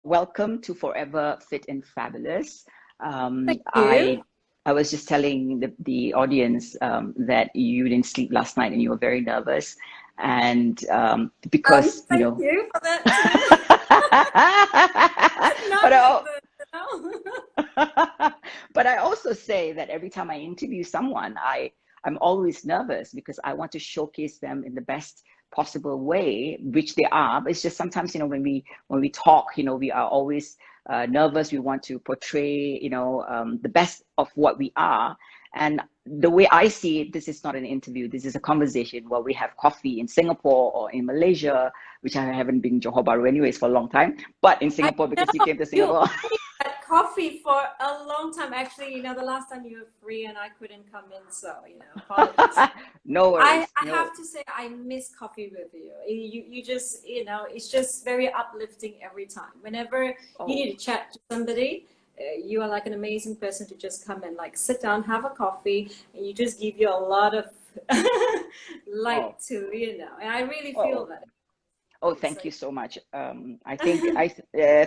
Welcome to Forever Fit and Fabulous. Thank you. I was just telling the audience that you didn't sleep last night and you were very nervous, and because Thank you for that too. but Not I, like the, but I also say that every time I interview someone, I'm always nervous because I want to showcase them in the best possible way, which they are. But it's just sometimes, when we talk, we are always nervous. We want to portray, the best of what we are. And the way I see it, this is not an interview. This is a conversation where we have coffee in Singapore or in Malaysia, which I haven't been in Johor Bahru anyways for a long time, but in I Singapore because you know came to you Singapore. had coffee for a long time. Actually, the last time you were free and I couldn't come in, so apologies. No worries. I No. have to say I miss coffee with you. You just it's just very uplifting every time. Whenever you Oh, need to chat to somebody, you are like an amazing person to just come and like sit down, have a coffee, and you just give you a lot of oh, light to and I really feel oh. that. Oh, So thank you so much. I think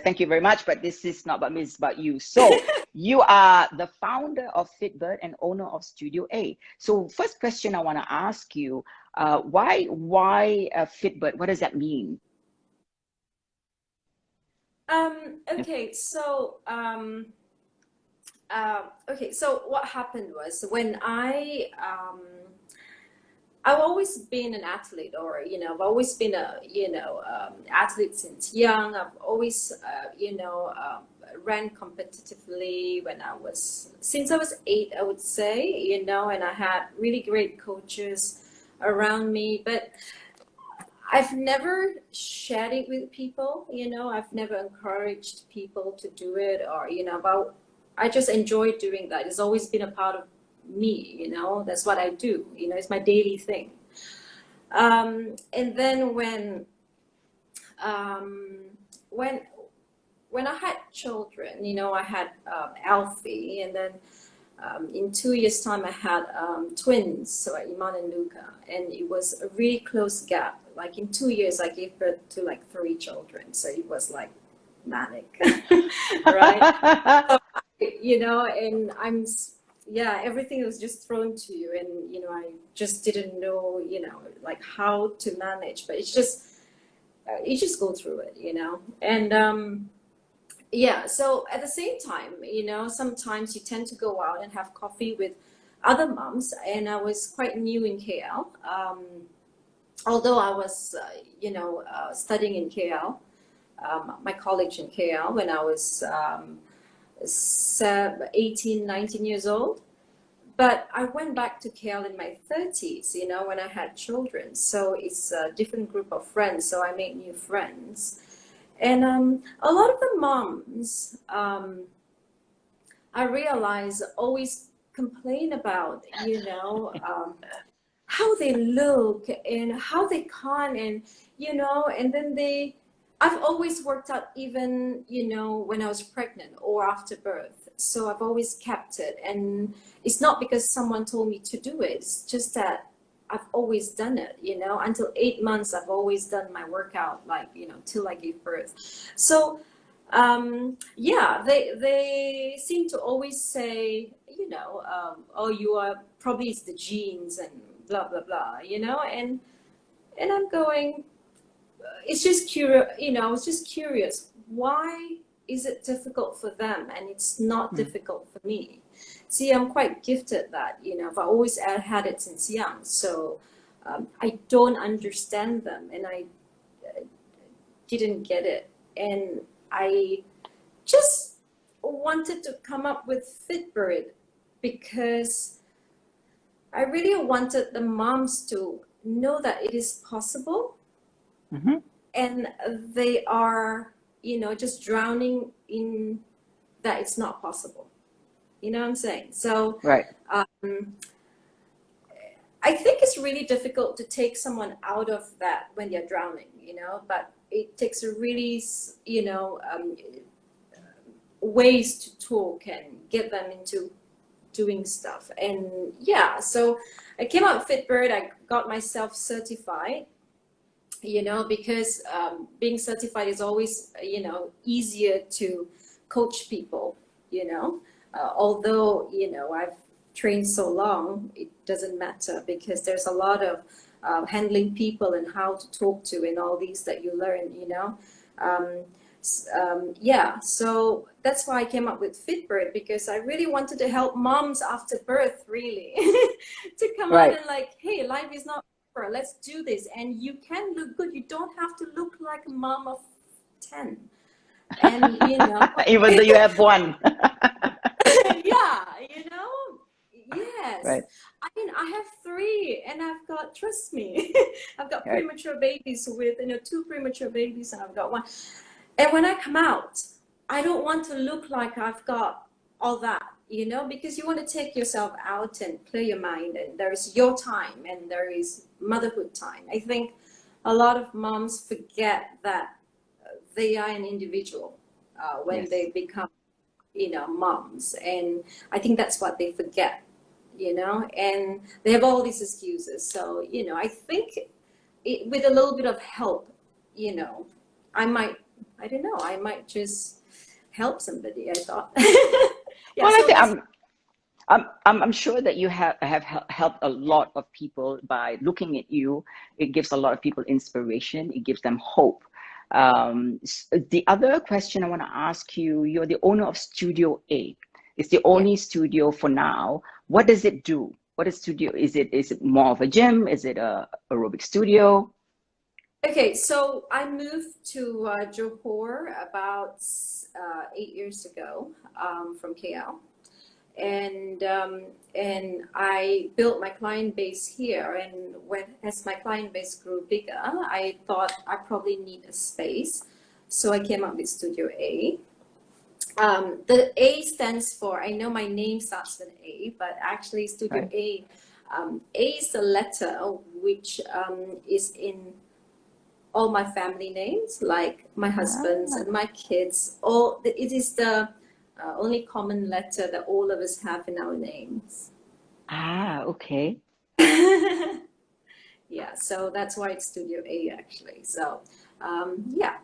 thank you very much, but this is not about me, it's about you. So you are the founder of Fitbird and owner of Studio A. So first question I want to ask you, why Fitbird? What does that mean? Yep. okay, so what happened was when I've always been an athlete, or I've always been a athlete since young. I've always ran competitively when I was since I was 8, I would say, and I had really great coaches around me, but I've never shared it with people. I've never encouraged people to do it, or but I just enjoy doing that. It's always been a part of me. That's what I do. It's my daily thing. And then um, when when I had children, I had Alfie, and then in 2 years' time, I had twins, so Iman and Luca, and it was a really close gap. Like in 2 years, I gave birth to like 3 children, so it was like manic, right? So, and yeah, everything was just thrown to you, and I just didn't know, like how to manage. But it's just you just go through it, and yeah, so at the same time, sometimes you tend to go out and have coffee with other moms, and I was quite new in KL. Although I was, studying in KL, my college in KL when I was 18, 19 years old. But I went back to KL in my 30s, when I had children. So it's a different group of friends. So I made new friends. And a lot of the moms, I realize, always complain about, how they look and how they can't, and and then I've always worked out, even when I was pregnant or after birth, so I've always kept it. And it's not because someone told me to do it, it's just that I've always done it, until 8 months. I've always done my workout, like till I gave birth. So yeah, they seem to always say, oh, you are probably, it's the genes and blah blah blah, and I'm going, it's just curious, I was just curious, why is it difficult for them and it's not Mm. difficult for me? See, I'm quite gifted that, I've always had it since young, so I don't understand them, and I didn't get it, and I just wanted to come up with Fitbird because I really wanted the moms to know that it is possible, Hmm. and they are, just drowning in that it's not possible. You know what I'm saying? So Right. um, I think it's really difficult to take someone out of that when they're drowning, but it takes a really, ways to talk and get them into doing stuff. And yeah, so I came out with Fitbird, I got myself certified, because being certified is always, easier to coach people, although, I've trained so long, it doesn't matter because there's a lot of handling people and how to talk to and all these that you learn. Um, yeah, so that's why I came up with Fitbird, because I really wanted to help moms after birth, really, to come out Right. and like, hey, life is not over. Let's do this. And you can look good. You don't have to look like a mom of 10. And, Even though you have one. yeah, yes. Right. I mean, I have 3 and I've got, trust me, I've got Right. premature babies with, 2 premature babies and I've got 1. And when I come out, I don't want to look like I've got all that, because you want to take yourself out and clear your mind, and there is your time and there is motherhood time. I think a lot of moms forget that they are an individual when Yes. they become, moms. And I think that's what they forget, and they have all these excuses. So, I think with a little bit of help, I might, I don't know, I might just help somebody, I thought. Yeah, Well, I so think that's, I'm sure that you have helped a lot of people by looking at you. It gives a lot of people inspiration. It gives them hope. The other question I want to ask you, you're the owner of Studio A. It's the yeah. only studio for now. What does it do? What is studio? Is it more of a gym? Is it a aerobic studio? Okay, so I moved to Johor about 8 years ago from KL. And I built my client base here. And as my client base grew bigger, I thought I probably need a space, so I came up with Studio A. The A stands for, I know my name starts with A, but actually Studio Right. A is the letter which is in all my family names, like my husband's Ah, and my kids. It is the only common letter that all of us have in our names. okay. Yeah, so that's why it's Studio A actually. So yeah.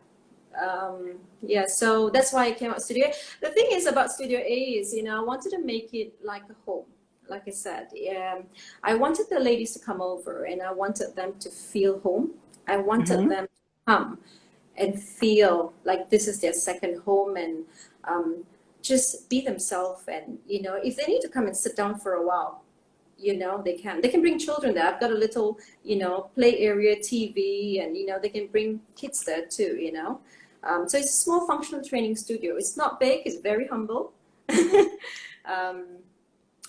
Yeah, so that's why I came out Studio A. The thing is about Studio A is, I wanted to make it like a home. Like I said, I wanted the ladies to come over and I wanted them to feel home. I wanted Mm-hmm. them to come and feel like this is their second home, and just be themselves. And, if they need to come and sit down for a while, they can bring children there. I've got a little, play area, TV, and, they can bring kids there too, so it's a small functional training studio. It's not big, it's very humble. um,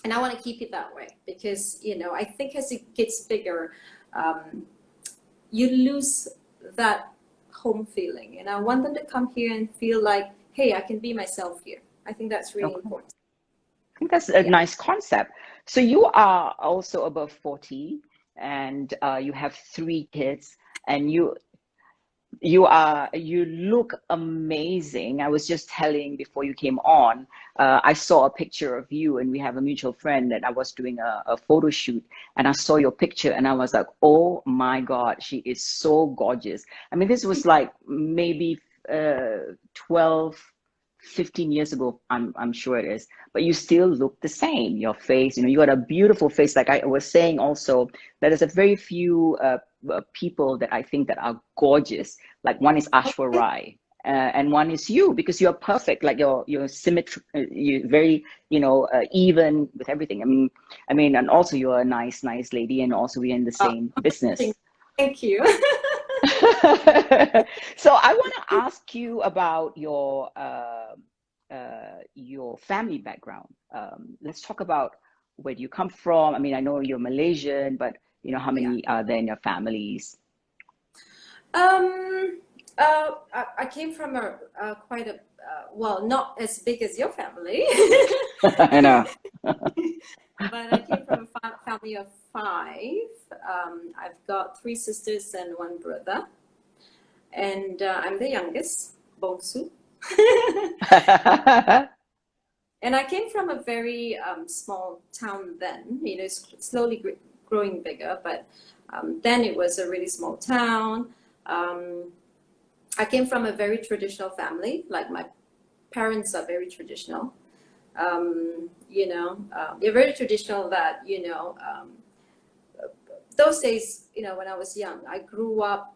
and I want to keep it that way because, I think as it gets bigger, you lose that home feeling. And I want them to come here and feel like, hey, I can be myself here. I think that's really Okay. important. I think that's a Yeah. nice concept. So you are also above 40 and you have 3 kids and you look amazing. I was just telling before you came on, I saw a picture of you and we have a mutual friend that I was doing a photo shoot and I saw your picture and I was like, oh my God, she is so gorgeous. I mean, this was like maybe 12, 15 years ago, I'm sure it is, but you still look the same. Your face, you got a beautiful face. Like I was saying also, that there's a very few people that I think that are gorgeous. Like one is Ashwa Rai, and one is you because you're perfect. Like you're symmetric, you very even with everything. I mean, and also you're a nice lady, and also we're in the Uh, same business. Thank you. So I want to ask you about your family background. Let's talk about where do you come from. I mean, I know you're Malaysian, but how Yeah. many are there in your families? Um, I came from quite a, well, not as big as your family, I know. but I came from a family of 5. I've got 3 sisters and 1 brother, and I'm the youngest, Bongsu. And I came from a very small town then, it's slowly growing bigger, but then it was a really small town. I came from a very traditional family. Like my parents are very traditional. They're very traditional that, those days, when I was young, I grew up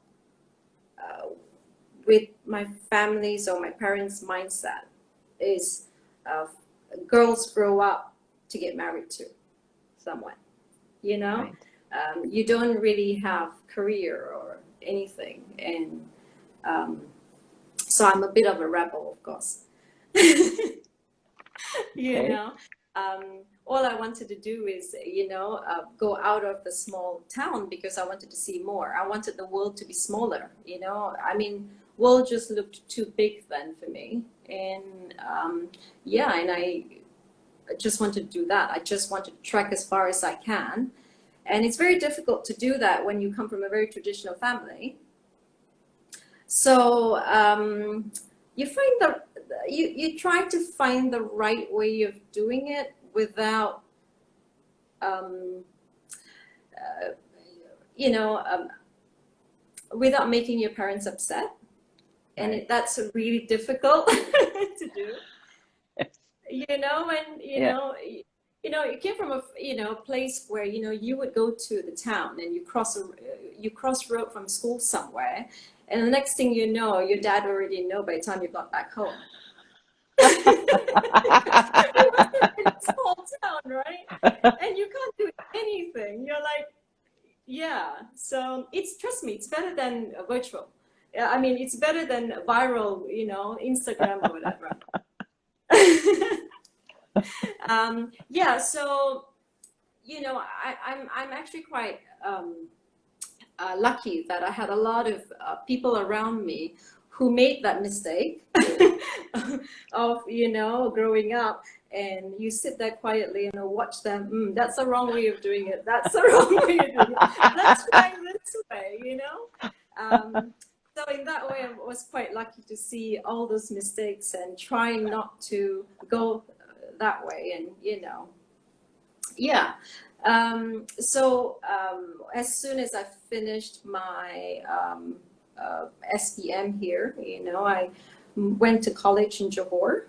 with my family's or my parents' mindset is girls grow up to get married to someone, Right. You don't really have career or anything. And so I'm a bit of a rebel, of course. Okay. All I wanted to do is, go out of the small town because I wanted to see more. I wanted the world to be smaller, I mean, world just looked too big then for me. And and I just wanted to do that. I just wanted to trek as far as I can. And it's very difficult to do that when you come from a very traditional family. So you find you try to find the right way of doing it without, without making your parents upset. And Right. that's really difficult to do. And Yeah. you came from a place where you would go to the town and you cross road from school somewhere, and the next thing you know, your dad already know by the time you got back home. It was a really small town, right? And you can't do anything. You're like, yeah. So trust me, it's better than virtual. I mean, it's better than viral, Instagram or whatever. So I'm actually quite lucky that I had a lot of people around me who made that mistake of growing up, and you sit there quietly and watch them. That's the wrong way of doing it. That's the wrong way of doing it. Let's try this way. So in that way, I was quite lucky to see all those mistakes and trying not to go that way. And as soon as I finished my SPM here, I went to college in Johor.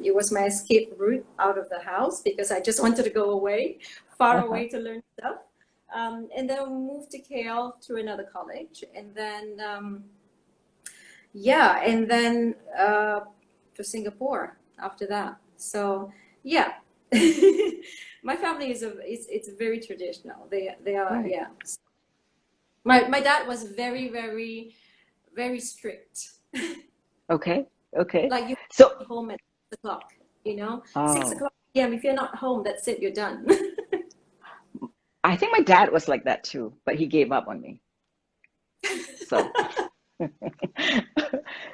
It was my escape route out of the house because I just wanted to go away, far away to learn stuff. And then I moved to KL through another college, and then to Singapore after that. So yeah. My family it's very traditional. They are, Right. yeah. My dad was very, very, very strict. Okay. Okay. Like you So, be home at 6 o'clock, 6 oh, o'clock p.m. If you're not home, that's it, you're done. I think my dad was like that too, but he gave up on me. So,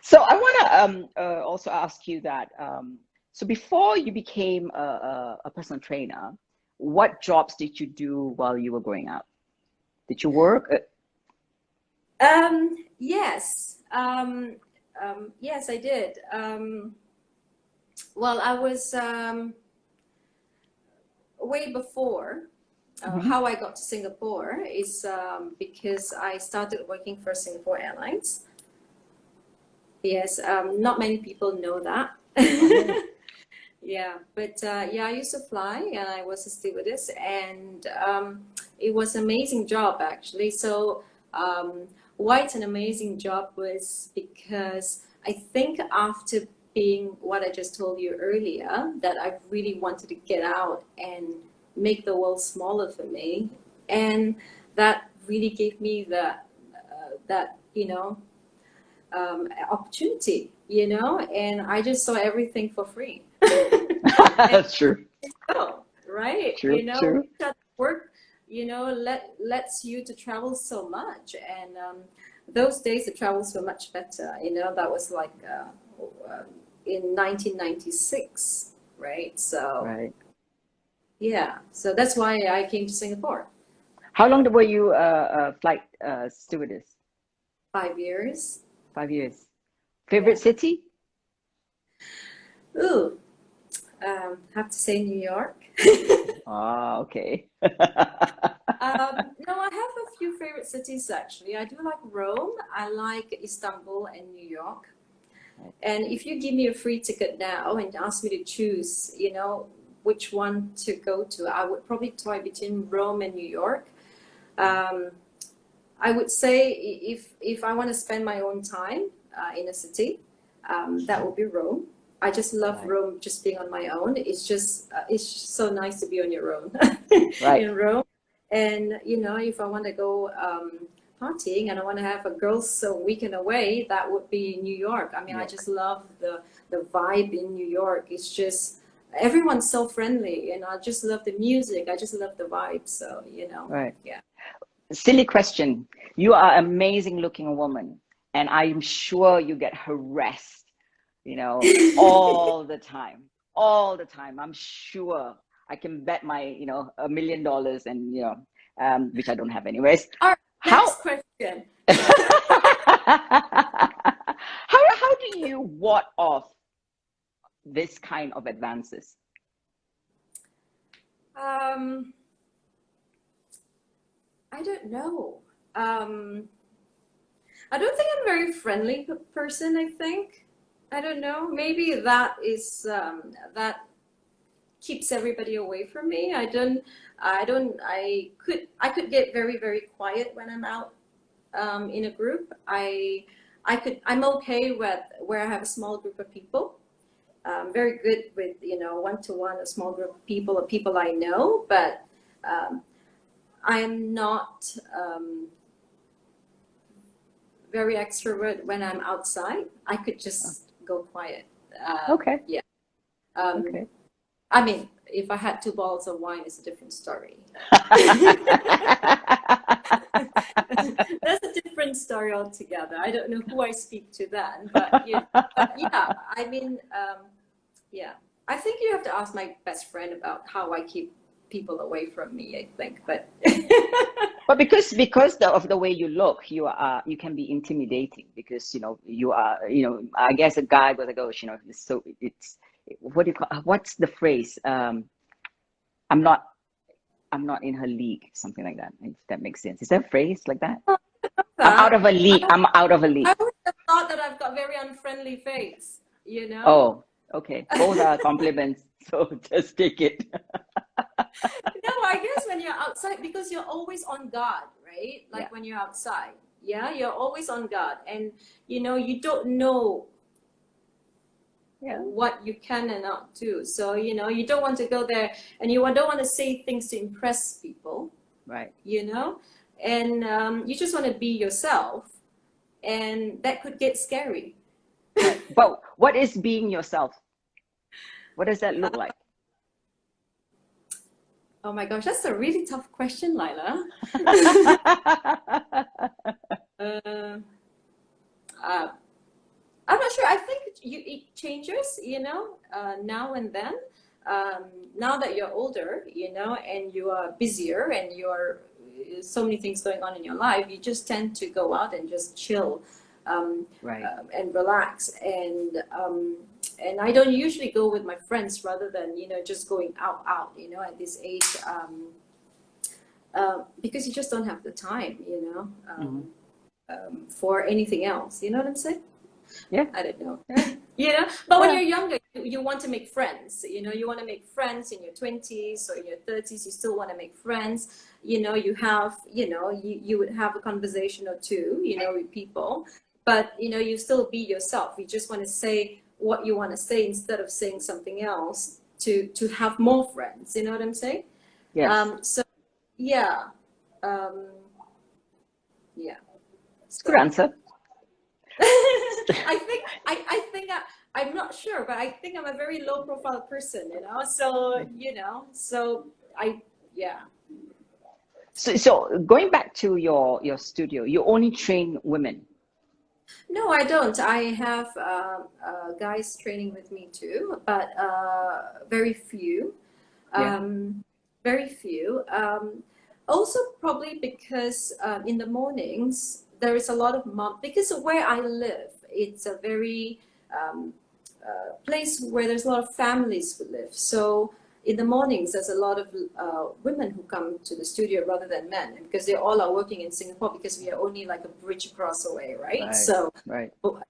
so I want to also ask you that. So before you became a personal trainer, what jobs did you do while you were growing up? Did you work? Yes. Yes, I did. Well, I was way before. Mhm. How I got to Singapore is because I started working for Singapore Airlines. Yes, not many people know that. Oh, Yeah, but I used to fly and I was a stewardess, and it was an amazing job actually. So why it's an amazing job was because I think after being what I just told you earlier, that I really wanted to get out and make the world smaller for me, and that really gave me that opportunity, and I just saw everything for free. And that's true. go, right? True. True. That work, lets you to travel so much. And those days the travels were much better. That was like in 1996, right? So Right. yeah, so that's why I came to Singapore. How long were you flight stewardess? 5 years. 5 years. Yeah. Favorite city? Ooh, have to say New York. Okay. No, I have a few favorite cities actually. I do like Rome. I like Istanbul and New York. And if you give me a free ticket now and ask me to choose, which one to go to, I would probably toy between Rome and New York. Um, I would say if I want to spend my own time in a city, that would be Rome. I just love Right. Rome, just being on my own. It's so nice to be on your own Right. in Rome. And if I want to go partying and I want to have a girls' weekend away, that would be New York. I mean, I York. just love the vibe in New York. It's just everyone's so friendly, and I just love the music. I just love the vibe. So Right. yeah. Silly question. You are an amazing looking woman, and I'm sure you get harassed, all the time. All the time. I'm sure. I can bet my, $1 million and, which I don't have anyways. All right, How next question. how do you ward off this kind of advances? Um, I don't know. I don't think I'm a very friendly person, I think. I don't know. Maybe that keeps everybody away from me. I could get very, very quiet when I'm out in a group. I'm okay with where I have a small group of people. Very good with, one-to-one, a small group of people or people I know, but I'm not very extrovert when I'm outside. I could just go quiet. Okay. Yeah. Okay. I mean, if I had 2 bottles of wine, it's a different story. That's a different story altogether. I don't know who I speak to then, but yeah, I mean, yeah, I think you have to ask my best friend about how I keep people away from me, I think, but But because of the way you look, you can be intimidating because you are I guess a guy was like, oh, it's what do you call, what's the phrase, I'm not in her league, something like that, if that makes sense. Is there a phrase like that? I'm out of a league. I'm out of a league. I always have thought that I've got very unfriendly face, Oh, okay, both are compliments, so just take it. No, I guess when you're outside, because you're always on guard, right? Like Yeah. when you're outside, yeah, you're always on guard, and you don't know Yeah. what you can and not do. So you don't want to go there, and you don't want to say things to impress people, Right. and you just want to be yourself, and that could get scary. Right. But what is being yourself? What does that look like? Oh my gosh, that's a really tough question, Laila. uh, uh, I'm not sure. I think it changes, now and then. Now that you're older, and you are busier and you are so many things going on in your life, you just tend to go out and just chill, Right. and relax. And I don't usually go with my friends rather than, just going out, at this age, because you just don't have the time, for anything else. You know what I'm saying? Yeah. I don't know. But when Yeah. you're younger, you want to make friends. You want to make friends in your 20s or in your 30s. You still want to make friends. You would have a conversation or two, with people. But, you still be yourself. You just want to say what you want to say instead of saying something else to have more friends. You know what I'm saying? Yes. So, yeah. Yeah. It's a good answer. I'm not sure, but I think I'm a very low profile person, so yeah. So going back to your studio, you only train women. No, I don't. I have guys training with me too, but very few. Yeah. Very few. Also, probably because in the mornings there is a lot of mom. Because of where I live, it's a very place where there's a lot of families who live. So in the mornings, there's a lot of women who come to the studio rather than men, because they all are working in Singapore, because we are only like a bridge across away, right? So,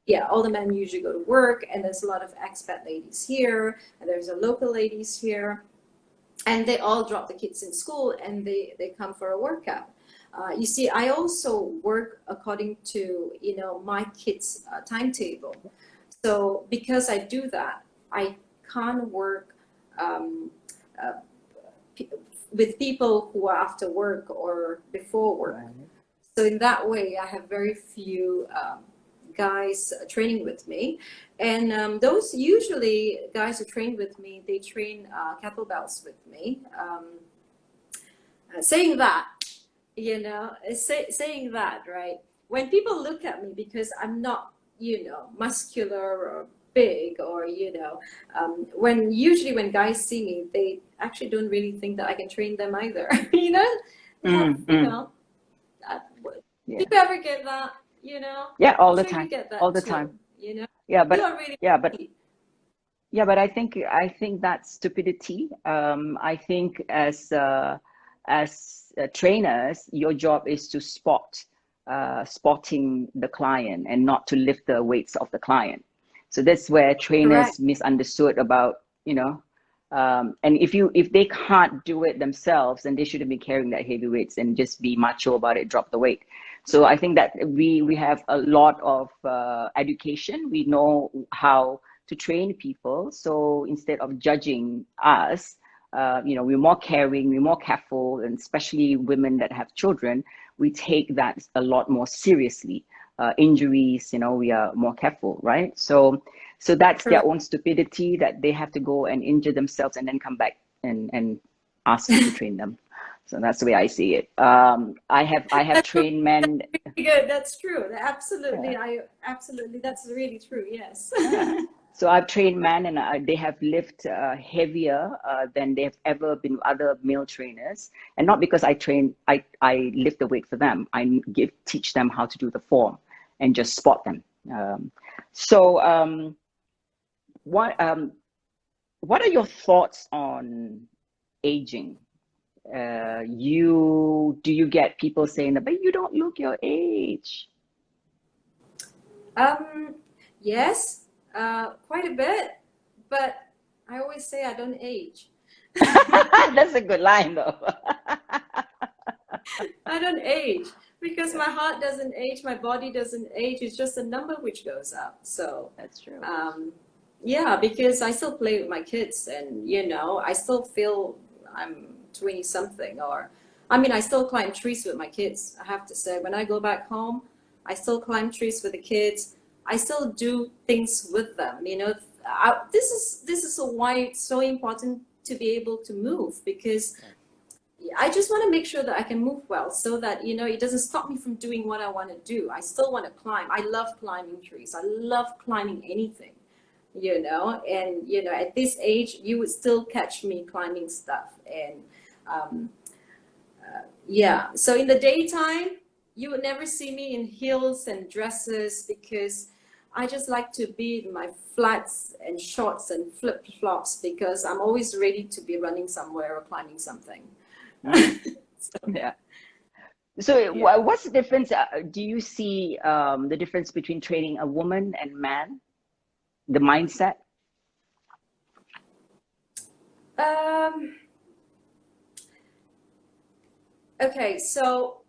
yeah, all the men usually go to work, and there's a lot of expat ladies here, and there's a local ladies here, and they all drop the kids in school, and they come for a workout. You see, I also work according to, you know, my kids' timetable. So because I do that, I can't work with people who are after work or before work. Right. So in that way, I have very few guys training with me. And those usually guys who train with me, they train kettlebells with me. Saying that, you know, saying that, right? When people look at me, because I'm not, you know, muscular or big, or, you know, usually when guys see me, they actually don't really think that I can train them either. You know, you know, do you ever get that? You know, yeah, all the time, all the time. You know, yeah, but really yeah, but I think that's stupidity. I think as trainers, your job is to spotting the client and not to lift the weights of the client. So that's where trainers misunderstood about, you know, and if they can't do it themselves, then they shouldn't be carrying that heavy weights, and just be macho about it, drop the weight. So I think that we have a lot of education. We know how to train people. So instead of judging us, you know, we're more caring, we're more careful, and especially women that have children, we take that a lot more seriously. Injuries, you know, we are more careful, right? So that's their own stupidity, that they have to go and injure themselves and then come back and ask you to train them. So that's the way I see it. I have trained men. Good, that's true. Absolutely, absolutely, that's really true. Yes. Yeah. So I've trained men, and they have lifted heavier than they have ever been with other male trainers. And not because I lift the weight for them. I teach them how to do the form and just spot them. What are your thoughts on aging? Do you get people saying that, but you don't look your age? Yes, quite a bit, but I always say I don't age. That's a good line, though. I don't age, because my heart doesn't age, my body doesn't age. It's just a number which goes up. So that's true. Yeah, because I still play with my kids, and, you know, I still feel I'm 20 something, or I mean, I still climb trees with my kids. I have to say, when I go back home, I still climb trees with the kids. I still do things with them. You know, this is why it's so important to be able to move, because I just want to make sure that I can move well, so that, you know, it doesn't stop me from doing what I want to do. I still want to climb. I love climbing trees. I love climbing anything, you know, and, you know, at this age, you would still catch me climbing stuff. And yeah, so in the daytime, you would never see me in heels and dresses, because I just like to be in my flats and shorts and flip-flops, because I'm always ready to be running somewhere or climbing something. Yeah. So what's the difference? Do you see the difference between training a woman and man? The mindset? Okay, so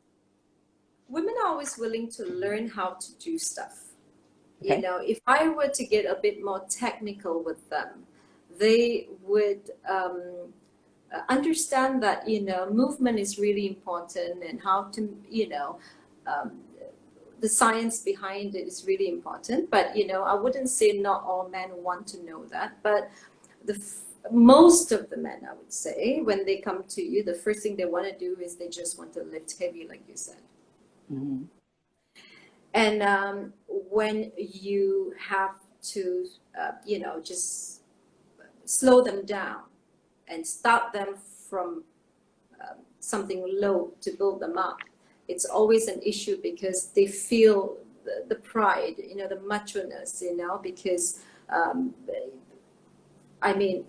women are always willing to learn how to do stuff. Okay. You know, if I were to get a bit more technical with them, they would understand that, you know, movement is really important, and how to, you know, the science behind it is really important. But, you know, I wouldn't say not all men want to know that, but most of the men, I would say, when they come to you, the first thing they want to do is they just want to lift heavy, like you said. Mm-hmm. And when you have to, you know, just slow them down and start them from something low to build them up, it's always an issue, because they feel the pride, you know, the macho-ness, you know, because I mean,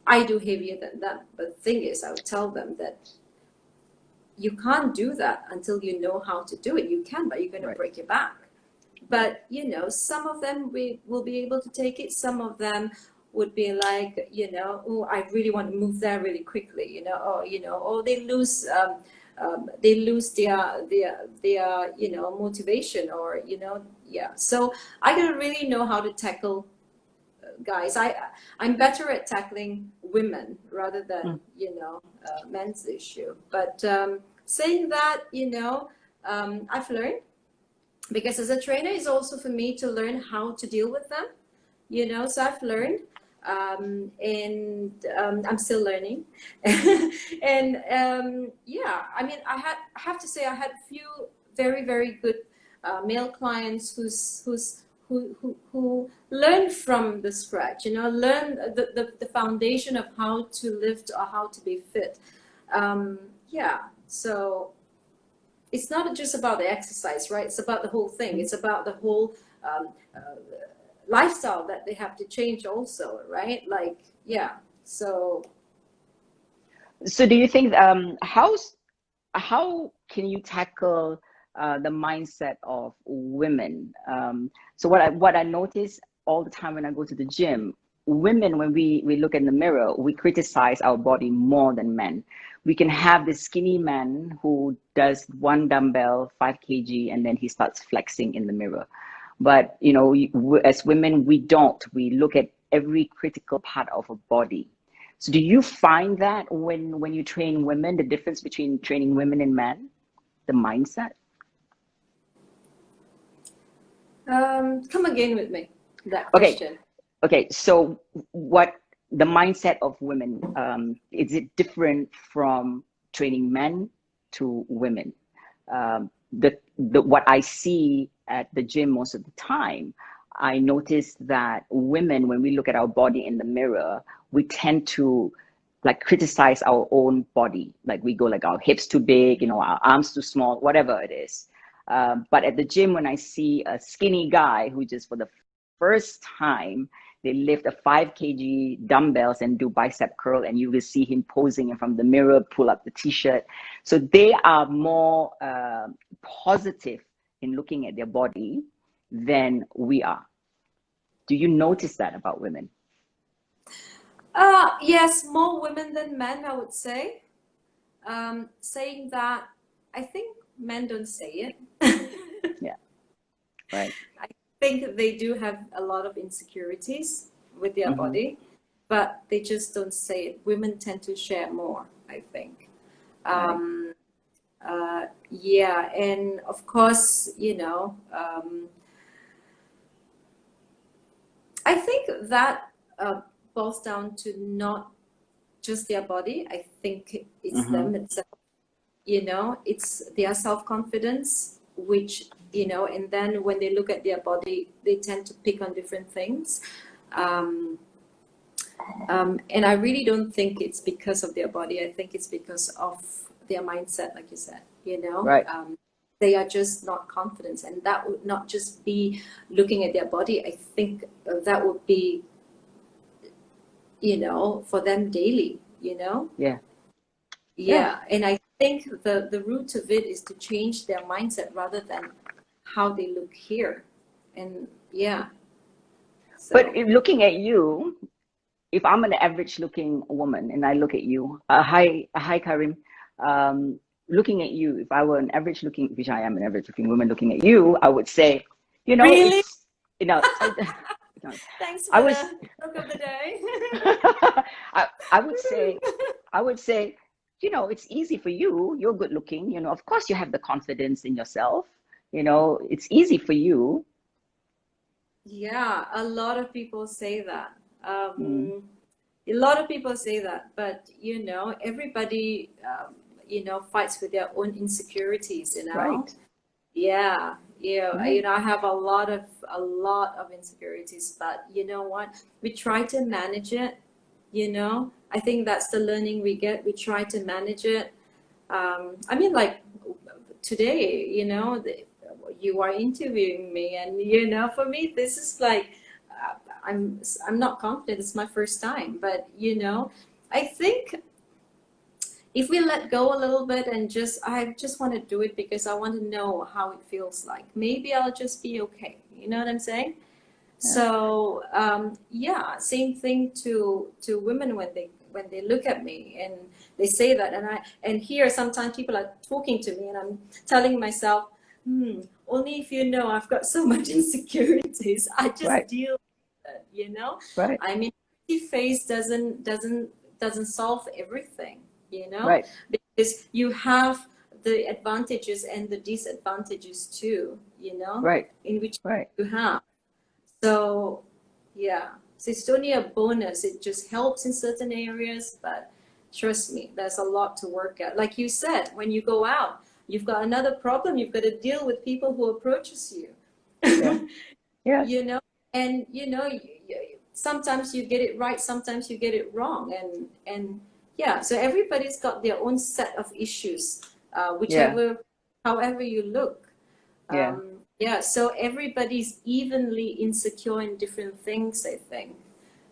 I do heavier than that. But the thing is, I would tell them that you can't do that until you know how to do it. You can, but you're going to break your back. But, you know, some of them we will be able to take it. Some of them would be like, you know, oh, I really want to move there really quickly, you know, or, you know, or they lose their, you know, motivation, or, you know, yeah. So I don't really know how to tackle guys. I'm better at tackling women rather than, you know, men's issue. But saying that, you know, I've learned, because as a trainer is also for me to learn how to deal with them, you know. So I've learned, and I'm still learning. And yeah, I mean, I have to say I had a few very, very good male clients who learned from the scratch, you know, learn the foundation of how to lift or how to be fit. Yeah, so it's not just about the exercise, right? It's about the whole thing. It's about the whole lifestyle that they have to change also, right? Like, yeah. So do you think how can you tackle the mindset of women? So what I notice all the time when I go to the gym, women, when we look in the mirror, we criticize our body more than men. We can have this skinny man who does one dumbbell 5 kg and then he starts flexing in the mirror. But you know, as women, we don't. We look at every critical part of a body. So do you find that when you train women, the difference between training women and men, the mindset? come again with me, that question. Okay. So what the mindset of women, is it different from training men to women? What I see at the gym most of the time, I notice that women, when we look at our body in the mirror, we tend to like criticize our own body. Like we go like our hips too big, you know, our arms too small, whatever it is. But at the gym, when I see a skinny guy who just for the first time, they lift a 5 kg dumbbells and do bicep curl, and you will see him posing in front of the mirror, pull up the t-shirt. So they are more positive in looking at their body than we are. Do you notice that about women? Yes, more women than men, I would say. Saying that, I think men don't say it. Yeah, right. I think they do have a lot of insecurities with their body, but they just don't say it. Women tend to share more, I think. Yeah, and of course, you know, I think that boils down to not just their body. I think it's them itself, you know, it's their self-confidence, which, you know, and then when they look at their body, they tend to pick on different things. And I really don't think it's because of their body. I think it's because of their mindset, like you said, you know. Right. They are just not confident, and that would not just be looking at their body. I think that would be, you know, for them daily, you know. Yeah. And I think the root of it is to change their mindset rather than how they look here. And yeah. So. But looking at you, if I'm an average looking woman and I look at you, hi Karim, looking at you, if I were an average looking, which I am an average looking woman looking at you, I would say, you know, really? it's, you know, thanks for the look of the day. I would say, you know, it's easy for you. You're good looking, you know, of course you have the confidence in yourself, you know, it's easy for you. Yeah, a lot of people say that. A lot of people say that, but you know, everybody, you know, fights with their own insecurities, you know. Right. Yeah, you know, I have a lot of insecurities, but you know what? We try to manage it, you know. I think that's the learning we get. We try to manage it. I mean, like today, you know, you are interviewing me, and you know, for me, this is like I'm not confident. It's my first time, but you know, I think if we let go a little bit and I just want to do it because I want to know how it feels like. Maybe I'll just be okay. You know what I'm saying? Yeah. So yeah, same thing to women when they look at me and they say that, and here sometimes people are talking to me and I'm telling myself, only if you know I've got so much insecurities. I just Right. deal with it, you know. Right. I mean, pretty face doesn't solve everything, you know, Right. because you have the advantages and the disadvantages too, you know, Right. in which Right. you have. So yeah, so it's only a bonus. It just helps in certain areas, but trust me, there's a lot to work at. Like you said, when you go out, you've got another problem. You've got to deal with people who approaches you. Yeah. Yeah. You know, and you know, sometimes you get it right, sometimes you get it wrong, and yeah. So everybody's got their own set of issues, Yeah. however you look. Yeah. Yeah, so everybody's evenly insecure in different things, I think.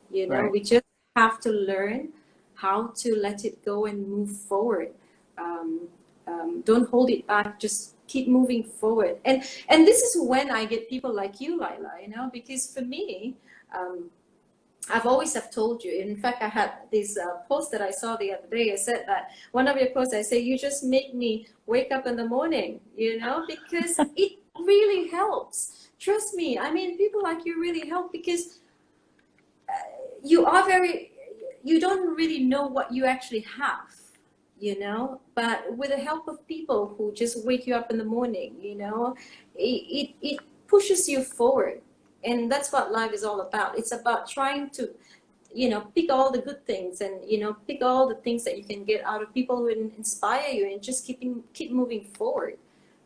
You know, Right. we just have to learn how to let it go and move forward. Um, don't hold it back, just keep moving forward. And this is when I get people like you, Laila, you know, because for me, um, I've always have told you. In fact, I had this post that I saw the other day. I said that one of your posts, I say, you just make me wake up in the morning, you know, because it really helps. Trust me. I mean, people like you really help because you don't really know what you actually have, you know, but with the help of people who just wake you up in the morning, you know, it pushes you forward. And that's what life is all about. It's about trying to, you know, pick all the good things and, you know, pick all the things that you can get out of people who inspire you and just keep moving forward,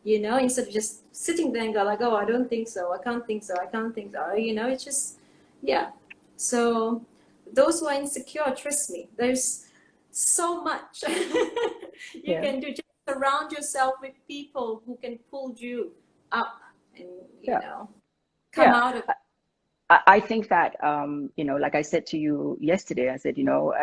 you know, instead of just sitting there and go like, oh, I don't think so, I can't think so, I can't think so, you know. It's just, yeah. So those who are insecure, trust me, there's so much you Yeah. can do. Just surround yourself with people who can pull you up and, you Yeah. know, come Yeah. out of. I think that, you know, like I said to you yesterday, I said, you know,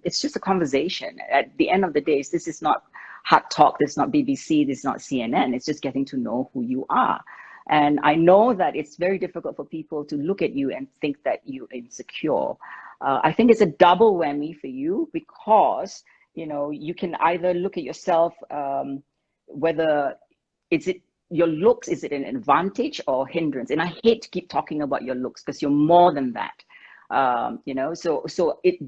it's just a conversation. At the end of the day, this is not hot talk. This is not BBC. This is not CNN. It's just getting to know who you are. And I know that it's very difficult for people to look at you and think that you're insecure. I think it's a double whammy for you because, you know, you can either look at yourself, whether is it your looks, is it an advantage or hindrance? And I hate to keep talking about your looks because you're more than that. You know,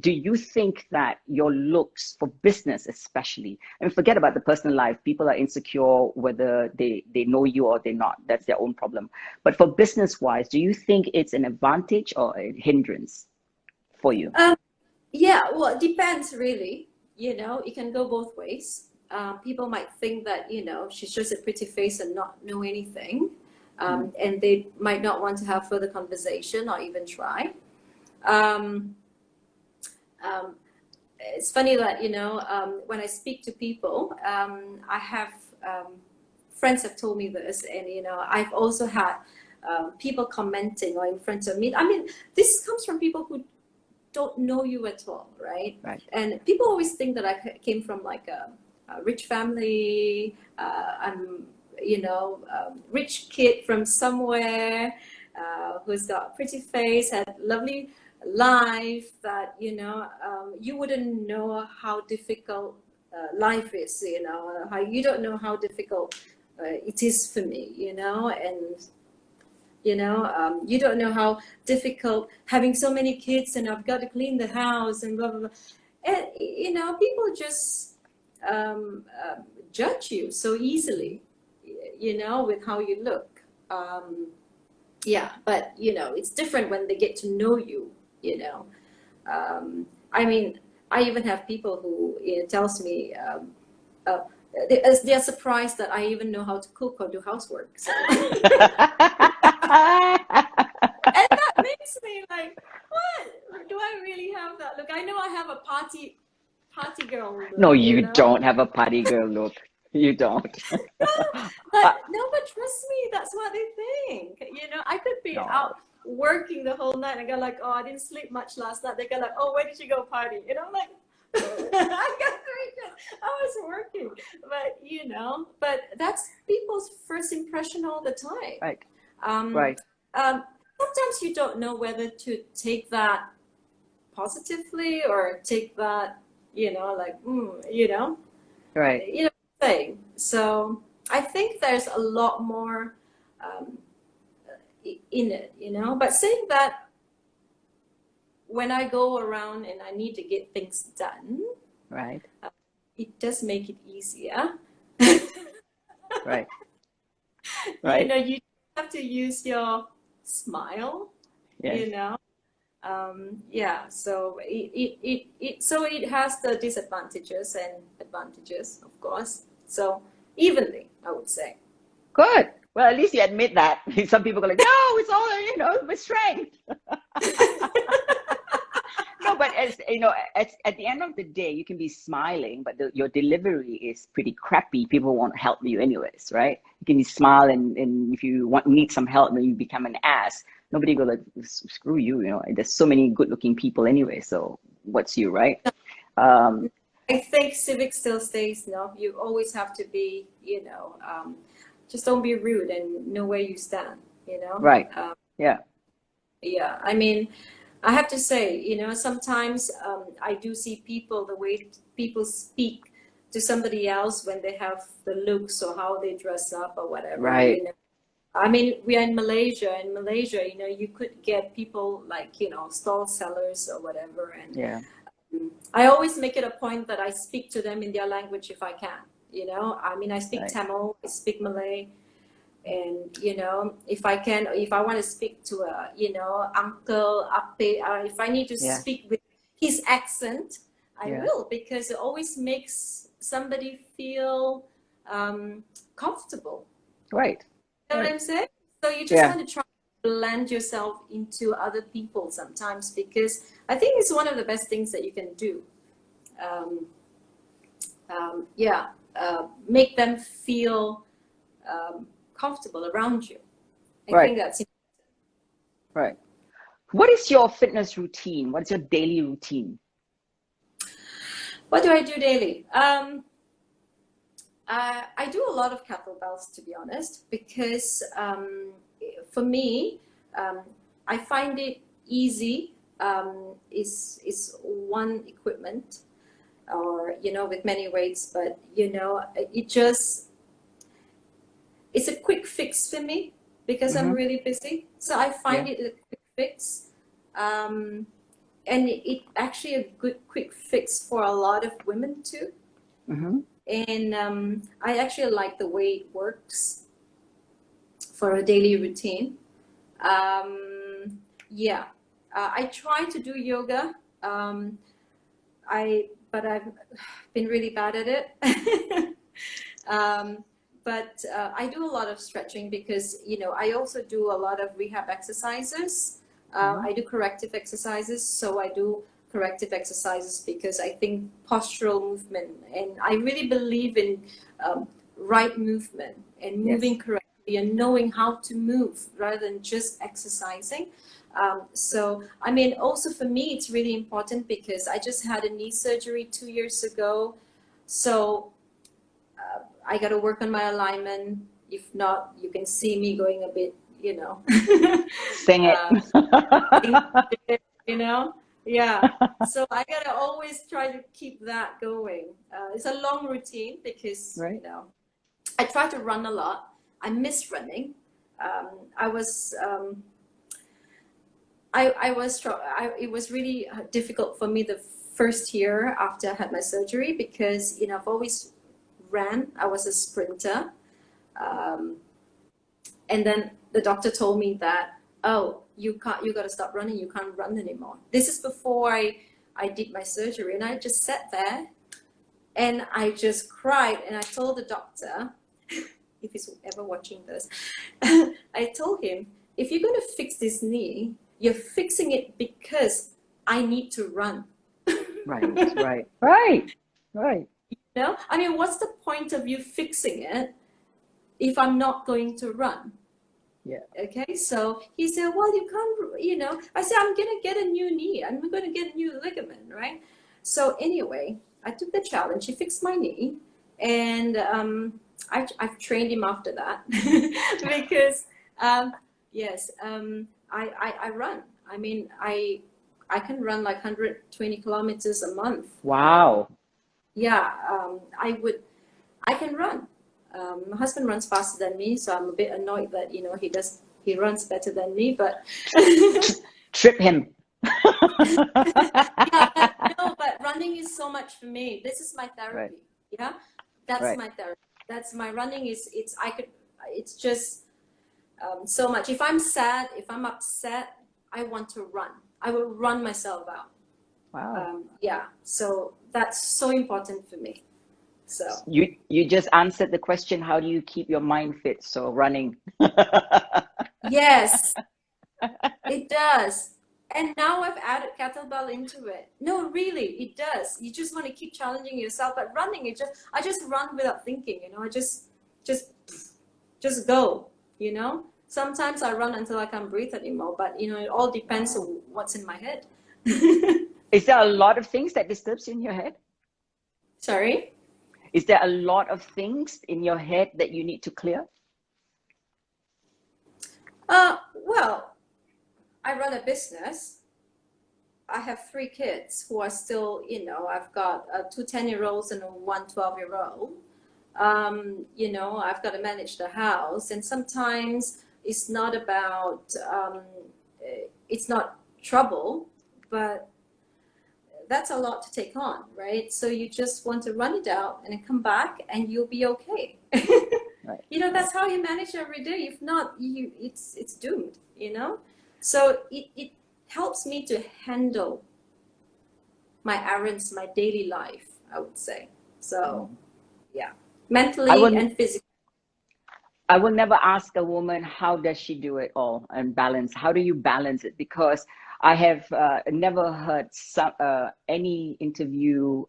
do you think that your looks for business, especially, and forget about the personal life, people are insecure whether they know you or they're not, that's their own problem. But for business wise, do you think it's an advantage or a hindrance for you? Yeah, well, it depends really. You know, it can go both ways. People might think that, you know, she's just a pretty face and not know anything. Mm. And they might not want to have further conversation or even try. Um, um, it's funny that, you know, when I speak to people, I have friends have told me this, and, you know, I've also had people commenting or in front of me. I mean, this comes from people who don't know you at all, right? Right. And people always think that I came from like a rich family. I'm, you know, rich kid from somewhere who's got a pretty face, had lovely life. That, you know, you wouldn't know how difficult life is. You know, how you don't know how difficult it is for me. You know, and you know, you don't know how difficult having so many kids and I've got to clean the house and blah blah blah. And you know, people just judge you so easily, you know, with how you look. Yeah, but you know, it's different when they get to know you. You know, I mean, I even have people who, you know, tells me. Uh, they're surprised that I even know how to cook or do housework. So. And that makes me like, what? Do I really have that? Look, I know I have a party girl look, No, you you know. don't have a party girl look. You don't. No, Uh, but trust me, that's what they think. You know, I could be no. out working the whole night. I got like, oh, I didn't sleep much last night. They got like, oh, where did you go party? You know, like, I got very good. I was working, but but that's people's first impression all the time. Right. Um, Right. Sometimes you don't know whether to take that positively or take that, like, Right. thing. So I think there's a lot more um, in it, But saying that, when I go around and I need to get things done, Right. it does make it easier. Right. Right. You have to use your smile, Yes. Yeah, so it has the disadvantages and advantages, of course. So evenly, I would say. Good. Well, at least you admit that. Some people go like, no, it's all, with strength. No, but as at the end of the day, you can be smiling, but your delivery is pretty crappy. People won't help you anyways, right? You can smile, and if you need some help, then you become an ass. Nobody go like, screw you, There's so many good-looking people anyway. So what's you, right? I think civic still stays. No, you always have to be, just don't be rude and know where you stand. Right. Yeah. Yeah. I mean, I have to say, sometimes I do see people, the way people speak to somebody else when they have the looks or how they dress up or whatever. Right. I mean, we are in Malaysia. In Malaysia, you could get people like, stall sellers or whatever. And Yeah. I always make it a point that I speak to them in their language if I can. I mean, I speak Right. Tamil, I speak Malay. And if I want to speak to a uncle, ape, if I need to speak with his accent, I will, because it always makes somebody feel comfortable. Right. You know what I'm saying? So you just want to try to blend yourself into other people sometimes, because I think it's one of the best things that you can do. Make them feel comfortable around you. I think that's important. Right. What is your fitness routine? What's your daily routine? What do I do daily? I do a lot of kettlebells, to be honest, because for me, I find it easy. Is one equipment, or with many weights, but it's a quick fix for me, because I'm really busy. So I find it a quick fix. And it actually a good quick fix for a lot of women too. And I actually like the way it works for a daily routine. I try to do yoga. But I've been really bad at it. But I do a lot of stretching, because I also do a lot of rehab exercises. I do corrective exercises. So I do corrective exercises because I think postural movement, and I really believe in right movement and moving correctly and knowing how to move rather than just exercising. So, I mean, also for me, it's really important because I just had a knee surgery 2 years ago. So I got to work on my alignment. If not, you can see me going a bit, Sing it. Yeah. So I got to always try to keep that going. It's a long routine because, I try to run a lot. I miss running. It was really difficult for me the first year after I had my surgery because, I've always ran. I was a sprinter. And then the doctor told me that, oh, you got to stop running. You can't run anymore. This is before I did my surgery. And I just sat there and I just cried. And I told the doctor, if he's ever watching this, I told him, if you're going to fix this knee, you're fixing it because I need to run. Right. I mean, what's the point of you fixing it if I'm not going to run? Yeah. Okay, so he said, well, you can't, I said, I'm gonna get a new knee. I'm gonna get a new ligament, right? So anyway, I took the challenge. He fixed my knee, and I've trained him after that because yes, I run. I mean, I can run like 120 kilometers a month. Wow. Yeah, I can run. My husband runs faster than me, so I'm a bit annoyed that he runs better than me. But Trip him. yeah, but no, but running is so much for me. This is my Right. therapy. Yeah, that's Right. my therapy. That's my running is it's just so much. If I'm sad, if I'm upset, I want to run. I will run myself out. Wow. Yeah, so that's so important for me. So You just answered the question, how do you keep your mind fit? So running. yes, it does. And now I've added kettlebell into it. No, really, it does. You just want to keep challenging yourself. But running, I just run without thinking, I just just go, Sometimes I run until I can't breathe anymore, but it all depends Wow. on what's in my head. Is there a lot of things that disturbs in your head? Sorry? Is there a lot of things in your head that you need to clear? Well, I run a business. I have 3 kids who are still, I've got two 10-year-olds and one 12-year-old. I've got to manage the house, and sometimes it's not about, it's not trouble, but that's a lot to take on, right? So you just want to run it out and then come back and you'll be okay. Right. That's how you manage every day. If not, it's doomed, So it helps me to handle my errands, my daily life, I would say. So yeah, I mentally will and physically. I will never ask a woman how does she do it all and balance. How do you balance it? Because I have never heard any interviewer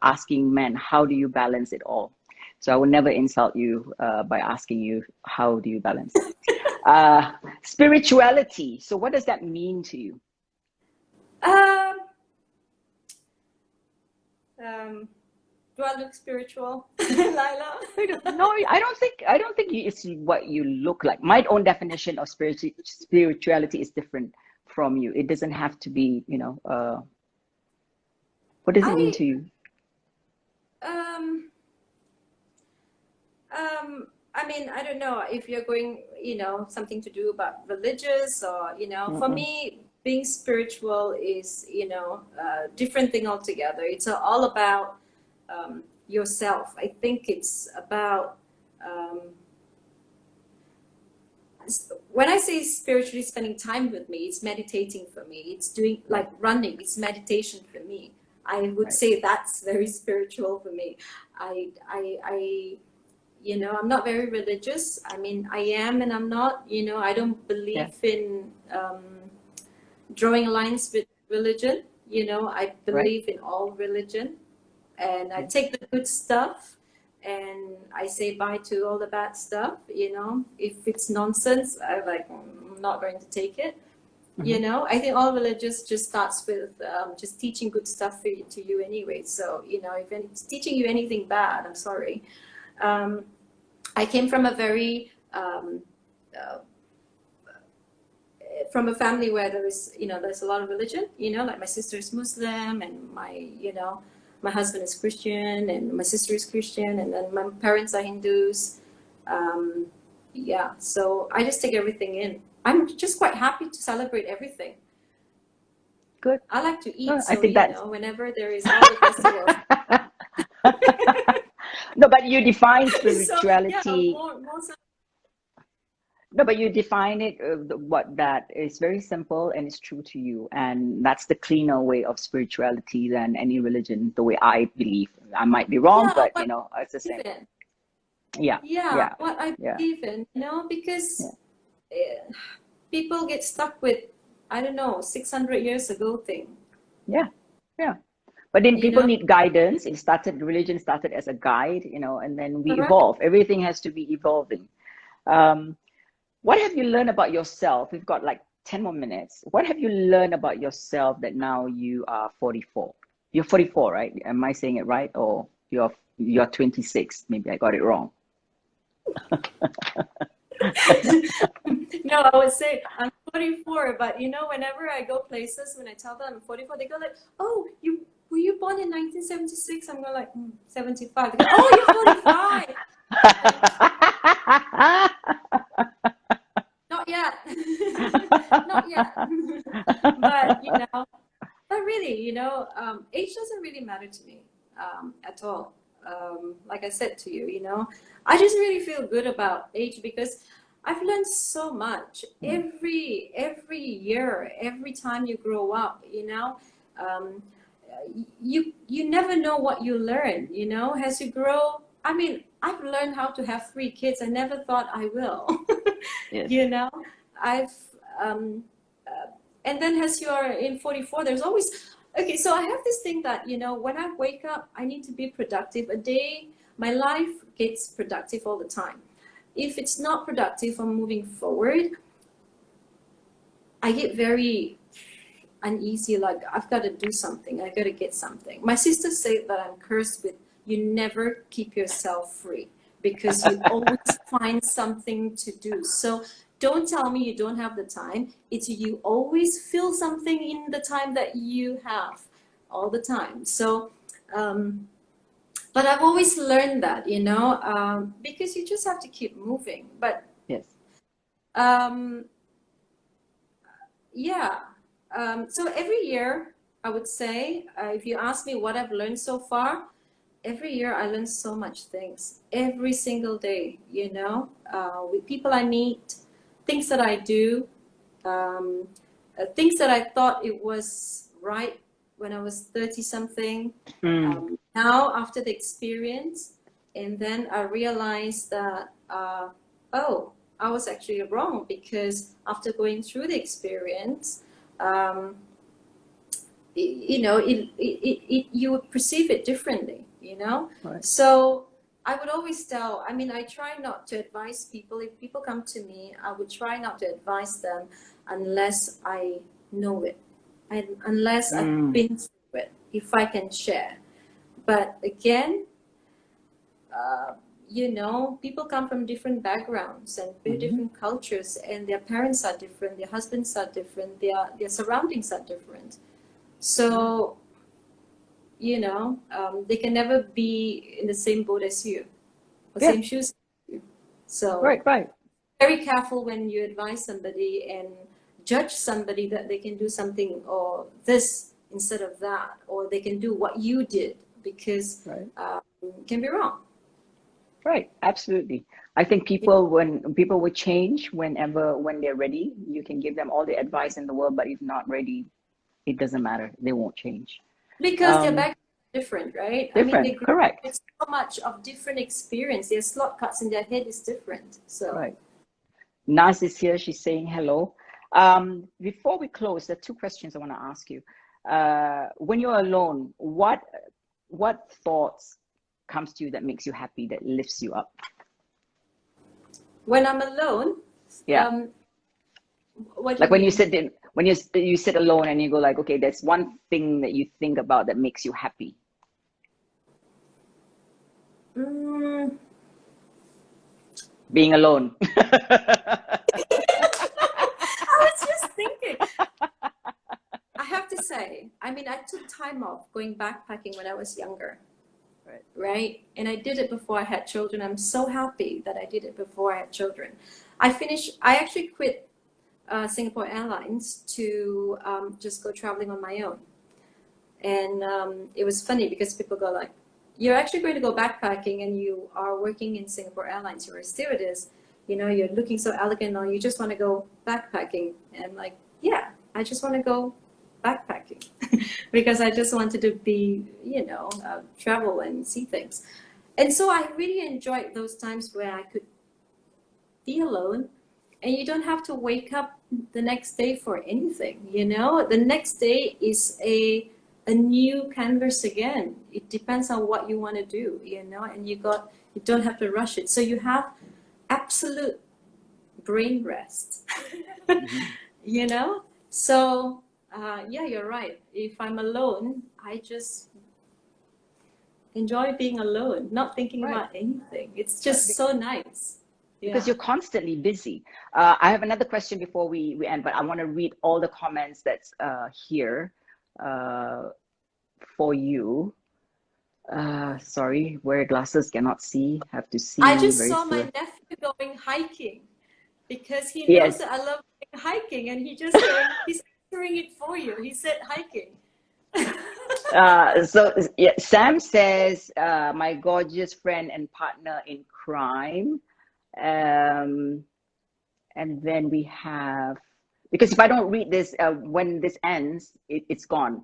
asking men how do you balance it all. So I will never insult you by asking you how do you balance it. Spirituality. So what does that mean to you? Um, um, do I look spiritual, Laila? No, I don't think it's what you look like. My own definition of spirituality is different from you. It doesn't have to be, what does it mean I to you? um I mean, I don't know if you're going, something to do about religious or, for Mm-mm. me, being spiritual is, a different thing altogether. It's all about yourself. I think it's about, um, when I say spiritually spending time with me, it's meditating for me. It's doing Right, like running, it's meditation for me. I would right. say that's very spiritual for me. I I'm not very religious. I mean, I am and I'm not. I don't Yeah, believe in drawing lines with religion. I right. believe in all religion, and I Yeah. take the good stuff and I say bye to all the bad stuff. If it's nonsense, I'm not going to take it. Hmm. I think all religious just starts with just teaching good stuff to you anyway. So, if it's teaching you anything bad, I'm sorry. Um, I came from a very uh, from a family where there's a lot of religion. Like my sister is Muslim, and my husband is Christian, and my sister is Christian, and then my parents are Hindus. Um, yeah, so I just take everything in. I'm just quite happy to celebrate everything. Good. I like to eat, I so think that's whenever there is all the festivals. no, but you define So yeah, spirituality. more so. No, but you define it, what that is very simple and it's true to you. And that's the cleaner way of spirituality than any religion, the way I believe. I might be wrong, Yeah, but what it's the I same. believe in. Yeah, Yeah, yeah, what I yeah, believe in, yeah, because eh, people get stuck with, I don't know, 600 years ago thing, yeah, yeah. But then you people know? need guidance. Religion started as a guide, and then we Correct? evolve. Everything has to be evolving. Um, What have you learned about yourself? We've got like 10 more minutes. What have you learned about yourself that now you are 44? You're 44, right? Am I saying it right? Or you're 26? Maybe I got it wrong. No, I would say I'm 44, but you know, whenever I go places, when I tell them I'm 44, they go like, "Oh, you were you born in 1976?" I'm going like, 75. They go, "Oh, you're 45." Not yet. Not yet. But, you know, but really, you know, age doesn't really matter to me at all. Like I said to you, you know, I just really feel good about age because I've learned so much every year, every time you grow up, you know. Um, you never know what you learn, you know, as you grow. I mean, I've learned how to have 3 kids. I never thought I will. Yes. You know, I've um, and then as you are in 44, there's always, okay, so I have this thing that, you know, when I wake up, I need to be productive. A day, my life gets productive all the time. If it's not productive, I'm moving forward, I get very uneasy, like I've got to do something, I got to get something. My sister said that I'm cursed with, you never keep yourself free because you always find something to do. So don't tell me you don't have the time. It's you always feel something in the time that you have all the time. So but I've always learned that, you know, because you just have to keep moving. But Yes. um yeah. So every year, I would say, if you ask me what I've learned so far, every year I learn so much things. Every single day, you know, with people I meet, things that I do, um, things that I thought it was right when I was 30 something. Now, after the experience, and then I realized that, oh, I was actually wrong because after going through the experience, um, you know, you would perceive it differently, you know? Right. So I would always tell, I mean, I try not to advise people. If people come to me, I would try not to advise them unless I know it, and unless I've been through it, if I can share. But again, you know, people come from different backgrounds and very different cultures, and their parents are different, their husbands are different, their surroundings are different. So, you know, they can never be in the same boat as you or Yeah. same shoes as you. So, Right. very careful when you advise somebody and judge somebody that they can do something or this instead of that, or they can do what you did, because Right. it can be wrong. Right. Absolutely. I think when people will change when they're ready, you can give them all the advice in the world, but if not ready, it doesn't matter. They won't change. Because their background is different, right? I mean, they Different. grew up Correct. with so much of different experience. Their slot cuts in their head is different. So, Right. Naz is here. She's saying hello. Before we close, there are 2 questions I want to ask you. When you're alone, what thoughts comes to you that makes you happy, that lifts you up? when I'm alone, Yeah. what do Like you when you mean? you sit alone and you go like, okay, there's one thing that you think about that makes you happy. Mm. Being alone. I was just thinking. I have to say, I mean, I took time off going backpacking when I was younger, right? And I did it before I had children. I'm so happy that I did it before I had children. I actually quit Singapore Airlines to just go traveling on my own. And it was funny because people go like, you're actually going to go backpacking and you are working in Singapore Airlines, you're a stewardess, you know, you're looking so elegant, or you just want to go backpacking. And I'm like, yeah, I just want to go backpacking because I just wanted to be, you know, travel and see things. And so I really enjoyed those times where I could be alone, and you don't have to wake up the next day for anything, you know. The next day is a new canvas again. It depends on what you want to do, you know, and you don't have to rush it. So you have absolute brain rest. Mhm. You know? So, yeah, you're right. If I'm alone, I just enjoy being alone, not thinking Right. about anything. It's Right. just so nice. Because Yeah. you're constantly busy. I have another question before we end, but I want to read all the comments that's here uh, for you. Sorry, wear glasses, cannot see, have to I see just very saw slow. my nephew going hiking because he knows Yes. that I love hiking, and he just going, he's answering it for you. He said hiking. So yeah, Sam says, my gorgeous friend and partner in crime. Um, and then we have, because if I don't read this, when this ends, it's gone.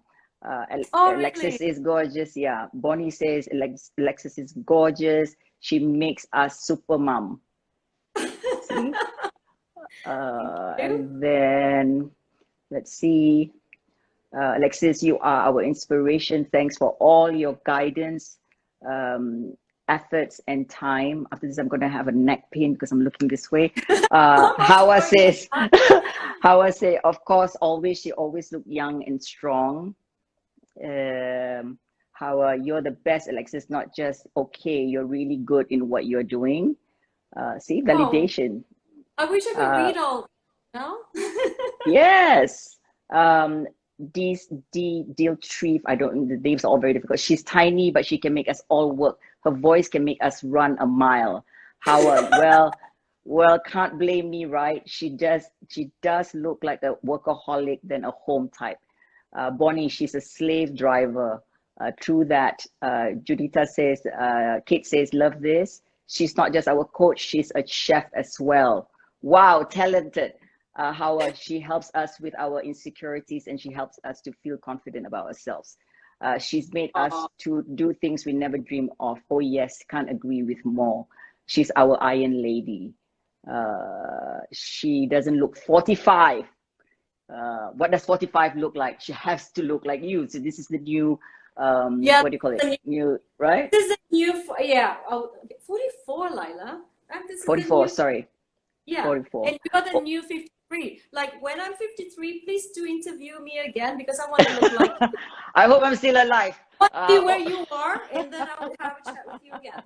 Oh, Alexis really? is gorgeous. Yeah. Bonnie says, Alexis is gorgeous. She makes us super mom. See? Thank you. And then let's see. Alexis, you are our inspiration. Thanks for all your guidance, um, efforts, and time. After this, I'm going to have a neck pain because I'm looking this way. So much Hawa going says, on. Hawa say, of course, always, she always look young and strong. Um, Hawa, you're the best, Alexis, not just okay, you're really good in what you're doing. See, Oh, validation. I wish I could Uh, read all. No? Yes. Um, Deal Treef, I don't, the names are all very difficult. She's tiny, but she can make us all work. Her voice can make us run a mile. Howard, well, can't blame me, right? She does look like a workaholic than a home type. Bonnie, she's a slave driver. True that. Judita says, Kate says, love this. She's not just our coach, she's a chef as well. Wow, talented. How she helps us with our insecurities and she helps us to feel confident about ourselves. She's made us Oh, to do things we never dream of. Oh, yes, can't agree with more. She's our Iron Lady. She doesn't look 45. What does 45 look like? She has to look like you. So this is the new, yeah. what do you call it? New, right? This is a new, yeah. Oh, 44, Laila. And this is the 44, new, sorry, yeah. 44. And you're the Oh, new 53. Like when I'm 53, please do interview me again because I want to look like you. I hope I'm still alive. I want to see where Oh, you are, and then I'll have a chat with you again.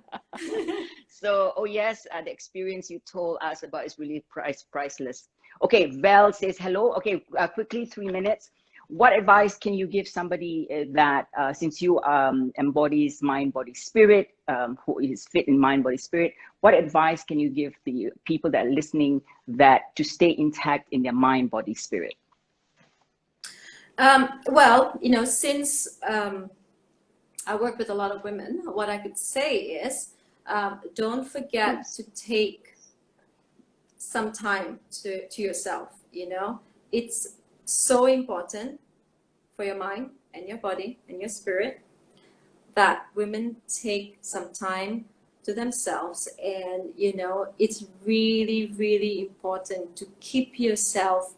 so, oh yes, the experience you told us about is really priceless. Okay, Val says hello. Okay, quickly, 3 minutes. What advice can you give somebody that, since you embodies mind, body, spirit, who is fit in mind, body, spirit? What advice can you give the people that are listening that to stay intact in their mind, body, spirit? Well, since I work with a lot of women, what I could say is don't forget Yes. to take some time to yourself. It's so important for your mind and your body and your spirit that women take some time to themselves. And it's really, really important to keep yourself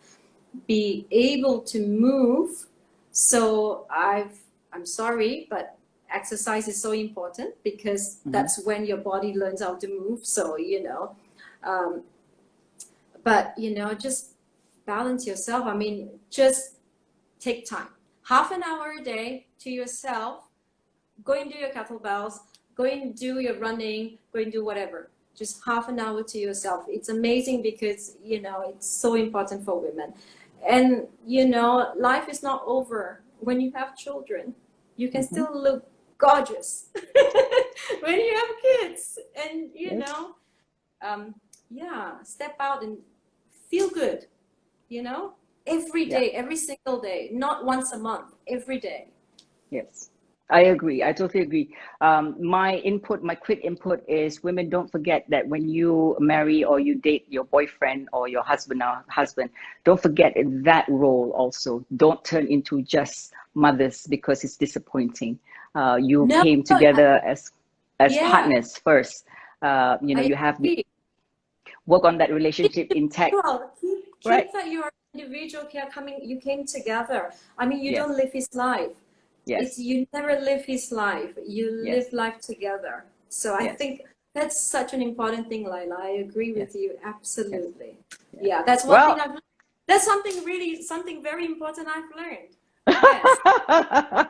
be able to move. So I'm sorry, but exercise is so important because Mm-hmm. that's when your body learns how to move. So um, but just balance yourself. I mean, just take time, half an hour a day to yourself. Go and do your kettlebells, go and do your running, go and do whatever. Just half an hour to yourself. It's amazing because it's so important for women. And life is not over when you have children. You can Mm-hmm. still look gorgeous when you have kids. And Yes. um, yeah, step out and feel good. you know every Yeah. day, every single day, not once a month, every day. Yes, I agree. I totally agree. My quick input is women don't forget that when you marry or you date your boyfriend or your husband, don't forget that role also. Don't turn into just mothers because it's disappointing. You No, came together as yeah, partners first. I You have agree. work on that relationship intact, Well, keep right? that you're an individual here coming, you came together. I mean, you Yes, don't live his life. It's yes, you never live his life. You live yes, life together. So I yes. think That's such an important thing, Laila. I agree with Yes. you absolutely. Yes. Yeah, that's one thing Well, I've. That's something very important I've learned. Yes.